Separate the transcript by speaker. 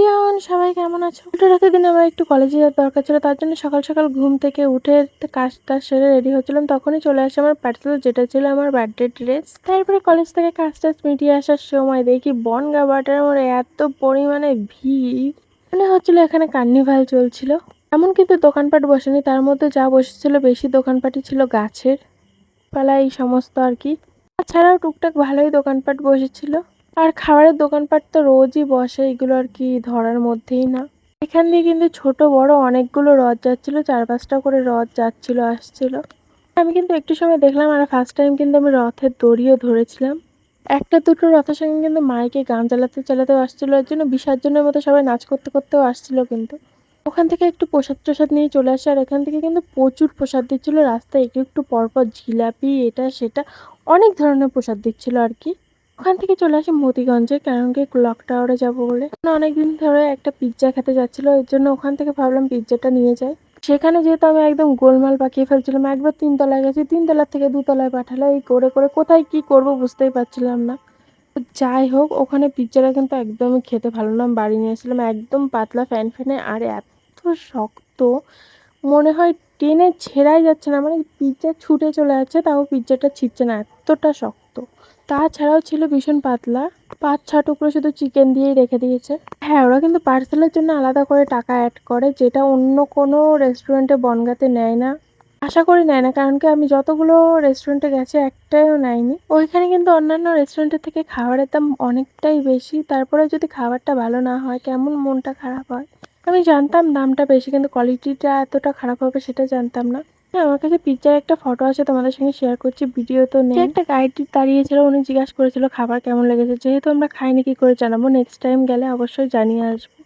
Speaker 1: Everyone, সবাই কেমন আছো? রাতের দিন আমার একটু কলেজে যাওয়ার দরকার ছিল, তার জন্য সকাল সকাল ঘুম থেকে উঠে কাজটা সেরে রেডি হচ্ছিলাম, তখনই চলে আসে আমার পার্সেল, যেটা ছিল আমার বার্থডে ড্রেস। তারপরে কলেজ থেকে কাজ টাজ মিটিয়ে আসার সময় দেখি বনগাঁ বাটার আমার এত পরিমাণে ভিড়, মনে হচ্ছিল এখানে কার্নিভাল চলছিল। এমন কিন্তু দোকানপাট বসেনি, তার মধ্যে যা বসেছিল বেশি দোকানপাটই ছিল গাছের পালা, এই সমস্ত আর কি। তাছাড়াও টুকটাক ভালোই দোকানপাট বসেছিল। আর খাবারের দোকানপাট তো রোজই বসে, এগুলো আর কি ধরার মধ্যেই না। এখান দিয়ে কিন্তু ছোট বড় অনেকগুলো রথ যাচ্ছিল, 4-5টা করে রথ যাচ্ছিল আসছিল। আমি কিন্তু একটু সময় দেখলাম, আর ফার্স্ট টাইম কিন্তু আমি রথের দড়িও ধরেছিলাম। একটা দুটো রথের সঙ্গে কিন্তু মাইকে গান চালাতে চালাতেও আসছিল, এর জন্য বিসর্জনের মতো সবাই নাচ করতে করতেও আসছিল। কিন্তু ওখান থেকে একটু প্রসাদ টসাদ নিয়ে চলে আসে, আর এখান থেকে কিন্তু প্রচুর প্রসাদ দিচ্ছিল রাস্তায়, একটু একটু পরপর জিলাপি এটা সেটা অনেক ধরনের প্রসাদ দিচ্ছিল আর কি। ওখান থেকে চলে আসি মতিগঞ্জে, কারণ কি ক্লক টাওয়ারে যাবো বলে। অনেকদিন ধরে একটা পিৎজা খেতে যাচ্ছিল, এর জন্য ওখান থেকে ভাবলাম পিৎজাটা নিয়ে যাই। সেখানে যেহেতু আমি একদম গোলমাল পাকিয়ে ফেলছিলাম, একবার 3 তলায় গেছি, 3 তলার থেকে 2 তলায় পাঠালো, এই করে করে কোথায় কি করব বুঝতেই পারছিলাম না। তো যাই হোক, ওখানে পিৎজাটা কিন্তু একদমই খেতে ভালো না, আমি বাড়ি নিয়ে এসেছিলাম একদম পাতলা ফ্যান ফ্যানে, আর এত শক্ত মনে হয় টেনে ছেঁড়াই যাচ্ছে না, মানে পিৎজা ছুটে চলে যাচ্ছে তাও পিৎজাটা ছিঁড়ছে না, এতটা শক্ত। তাছাড়াও ছিল ভীষণ পাতলা, 5-6 টুকরো শুধু চিকেন দিয়েই রেখে দিয়েছে। হ্যাঁ, ওরা কিন্তু পার্সেলের জন্য আলাদা করে টাকা অ্যাড করে, যেটা অন্য কোনো রেস্টুরেন্টে বনগাঁতে নেয় না। আশা করি নেয় না, কারণ কি আমি যতগুলো রেস্টুরেন্টে গেছি একটাইও নেয়নি। ওইখানে কিন্তু অন্যান্য রেস্টুরেন্টের থেকে খাবারের দাম অনেকটাই বেশি, তারপরে যদি খাবারটা ভালো না হয় কেমন মনটা খারাপ হয়। আমি জানতাম দামটা বেশি, কিন্তু কোয়ালিটিটা এতটা খারাপ হবে সেটা জানতাম না। হ্যাঁ, আমার কাছে পিৎজার একটা ফটো আছে, তোমাদের সঙ্গে শেয়ার করছি, ভিডিও তো নেই। একটা গাইড দাঁড়িয়েছিল, উনি জিজ্ঞাসা করেছিল খাবার কেমন লেগেছে, যেহেতু আমরা খাইনি কি করে জানাবো, নেক্সট টাইম গেলে অবশ্যই জানিয়ে আসবো।